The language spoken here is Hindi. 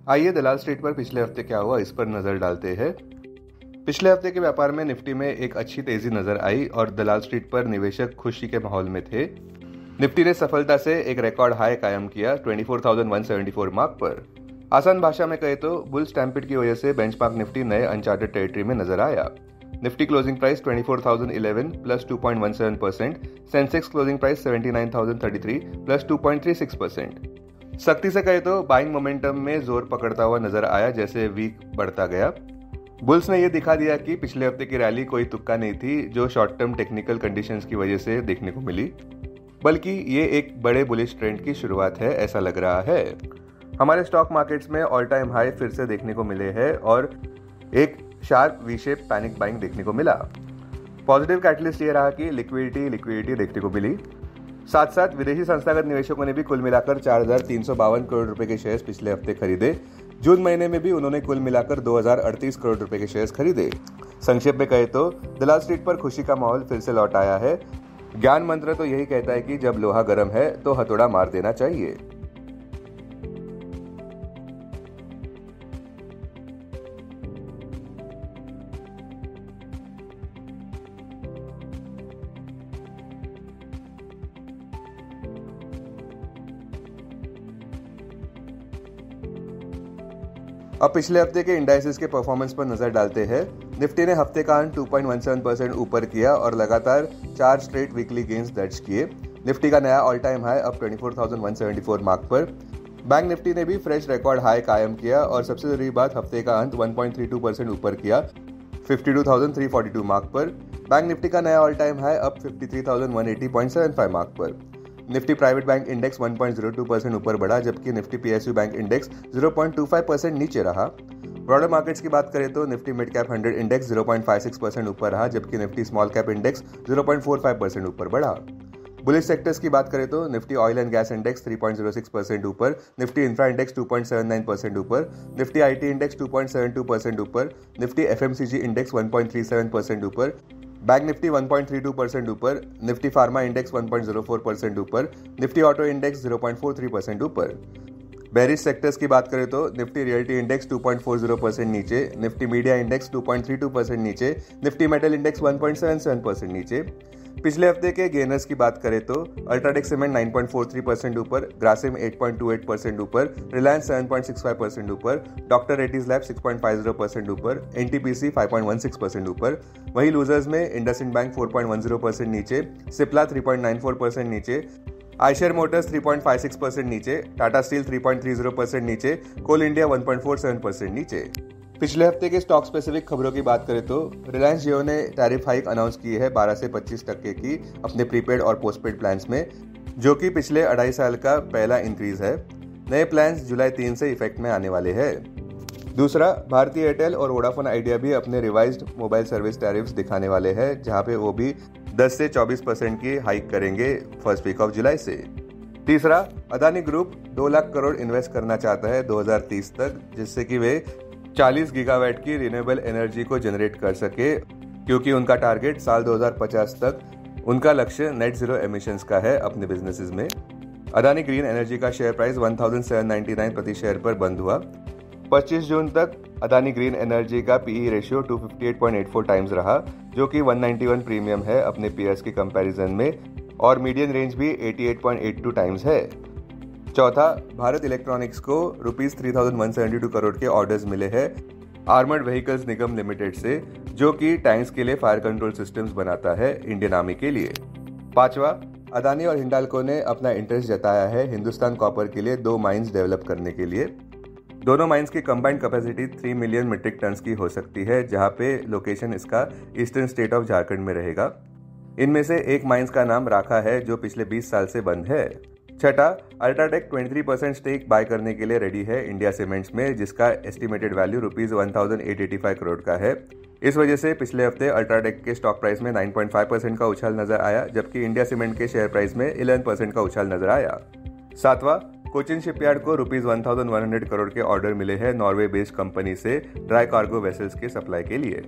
आइए दलाल स्ट्रीट पर पिछले हफ्ते क्या हुआ इस पर नजर डालते हैं। पिछले हफ्ते के व्यापार में निफ्टी में एक अच्छी तेजी नजर आई और दलाल स्ट्रीट पर निवेशक खुशी के माहौल में थे। निफ्टी ने सफलता से एक रिकॉर्ड हाई कायम किया 24,174 मार्क पर। आसान भाषा में कहे तो बुल स्टैम्पिड की वजह से बेंचमार्क निफ्टी नए अनचार्टेड टेरिटरी में नजर आया। Nifty closing price 24,011 plus 2.17%, Sensex closing price 79,033 plus 2.36%। सख्ती से कहे तो बाइंग मोमेंटम में जोर पकड़ता हुआ नजर आया जैसे वीक बढ़ता गया। बुल्स ने यह दिखा दिया कि पिछले हफ्ते की रैली कोई तुक्का नहीं थी जो शॉर्ट टर्म टेक्निकल कंडीशंस की वजह से देखने को मिली, बल्कि ये एक बड़े बुलिश ट्रेंड की शुरुआत है ऐसा लग रहा है। हमारे स्टॉक मार्केट्स में ऑल टाइम हाई फिर से देखने को मिले हैं और एक sharp V shape panic buying देखने को मिला। पॉजिटिव कैटलिस्ट ये रहा कि लिक्विडिटी देखने को मिली। साथ साथ विदेशी संस्थागत निवेशकों ने भी कुल मिलाकर 4,352 करोड़ रुपए के शेयर्स पिछले हफ्ते खरीदे। जून महीने में भी उन्होंने कुल मिलाकर 2,038 करोड़ रुपए के शेयर्स खरीदे। संक्षेप में कहे तो दलाल स्ट्रीट पर खुशी का माहौल फिर से लौट आया है। ज्ञान मंत्र तो यही कहता है कि जब लोहा गर्म है तो हथौड़ा मार देना चाहिए। अब पिछले हफ्ते के इंडाइसेस के परफॉर्मेंस पर नजर डालते हैं। निफ्टी ने हफ्ते का अंत 2.17% ऊपर किया और लगातार 4 स्ट्रेट वीकली गेन्स दर्ज किए। निफ्टी का नया ऑल टाइम हाई अब 24,174 मार्क पर। बैंक निफ्टी ने भी फ्रेश रिकॉर्ड हाई कायम किया और सबसे जरूरी बात हफ्ते का अंत 1.32% ऊपर किया 52,342 मार्क पर। बैंक निफ्टी का नया ऑल टाइम हाई अब 53,180.75 मार्क पर। निफ्टी प्राइवेट बैंक इंडेक्स 1.02% ऊपर बढ़ा जबकि निफ्टी पीएसयू बैंक इंडेक्स 0.25% नीचे रहा। ब्रॉडर मार्केट्स की बात करें तो निफ्टी मिड कैप 100 इंडेक्स 0.56% ऊपर रहा जबकि निफ्टी स्मॉल कैप इंडेक्स 0.45% ऊपर बढ़ा। बुलिश सेक्टर्स की बात करें तो Nifty oil and gas index 3.06% ऊपर, निफ्टी इंफ्रा इंडेक्स 2.79% ऊपर, निफ्टी आईटी इंडेक्स 2.72% ऊपर, निफ्टी एफएमसीजी इंडेक्स 1.37% ऊपर, बैंक निफ्टी 1.32% ऊपर, निफ्टी फार्मा इंडेक्स 1.04% ऊपर, निफ्टी ऑटो इंडेक्स 0.43% ऊपर। बेरिश सेक्टर्स की बात करें तो निफ्टी रियल्टी इंडेक्स 2.40% नीचे, निफ्टी मीडिया इंडेक्स 2.32% नीचे, निफ्टी मेटल इंडेक्स 1.77% नीचे। पिछले हफ्ते के गेनर्स की बात करें तो अल्ट्राटेक सीमेंट 9.43% ऊपर, ग्रासिम 8.28% ऊपर, रिलायंस 7.65% ऊपर, डॉक्टर रेड्डीज लैब 6.50% ऊपर, एनटीपीसी 5.16% ऊपर। वहीं लूजर्स में इंडसइंड बैंक 4.10% नीचे, सिप्ला 3.94% नीचे, आयशर मोटर्स 3.56% नीचे, टाटा स्टील 3.30% नीचे, कोल इंडिया 1.47% नीचे। पिछले हफ्ते के स्टॉक स्पेसिफिक खबरों की बात करें तो रिलायंस जियो ने टैरिफ हाइक अनाउंस की है 12 से 25% की अपने प्रीपेड और पोस्टपेड प्लान्स में, जो कि पिछले 2.5 साल का पहला इंक्रीज है। नए प्लान्स जुलाई 3 से इफेक्ट में आने वाले हैं। दूसरा, भारती एयरटेल और वोडाफोन आइडिया भी अपने रिवाइज्ड मोबाइल सर्विस टैरिफ्स दिखाने वाले हैं जहां पे वो भी 10 से 24% की हाइक करेंगे फर्स्ट वीक ऑफ जुलाई से। तीसरा, अदानी ग्रुप 2 लाख करोड़ इन्वेस्ट करना चाहता है 2030 तक, जिससे कि वे 40 गीगावाट की रिन्यूएबल एनर्जी को जनरेट कर सके, क्योंकि उनका टारगेट साल 2050 तक उनका लक्ष्य नेट जीरो एमिशंस का है अपने बिजनेसेस में। अदानी ग्रीन एनर्जी का शेयर प्राइस 1799 प्रति शेयर पर बंद हुआ। 25 जून तक अदानी ग्रीन एनर्जी का पीई रेशियो 258.84 टाइम्स रहा, जो कि 191 प्रीमियम है अपने पीयर्स के कंपैरिजन में, और मीडियन रेंज भी 88.82 टाइम्स है। चौथा, भारत इलेक्ट्रॉनिक्स को ₹3,172 करोड़ के ऑर्डर्स मिले हैं आर्मर्ड व्हीकल्स निगम लिमिटेड से, जो कि टैंक्स के लिए फायर कंट्रोल सिस्टम्स बनाता है इंडियन आर्मी के लिए। पांचवा, अदानी और हिंडाल्को ने अपना इंटरेस्ट जताया है हिंदुस्तान कॉपर के लिए 2 माइंस डेवलप करने के लिए। दोनों माइंस की combined capacity 3 million metric tons की हो सकती है, जहां पे लोकेशन इसका ईस्टर्न स्टेट ऑफ झारखंड में रहेगा। इनमें से एक माइंस का नाम राखा है जो पिछले 20 साल से बंद है। छठा, अल्ट्राटेक 23% स्टेक बाय करने के लिए रेडी है इंडिया सीमेंट्स में, जिसका एस्टिमेटेड वैल्यू ₹1,885 करोड़ का है। इस वजह से पिछले हफ्ते अल्ट्राटेक के स्टॉक प्राइस में 9.5% का उछाल नजर आया, जबकि इंडिया सीमेंट के शेयर प्राइस में 11% का उछाल नजर आया। सातवां, कोचिन शिपयार्ड को ₹1,100 करोड़ के ऑर्डर मिले हैं नॉर्वे बेस्ड कंपनी से ड्राई कार्गो वेसल्स के सप्लाई के लिए।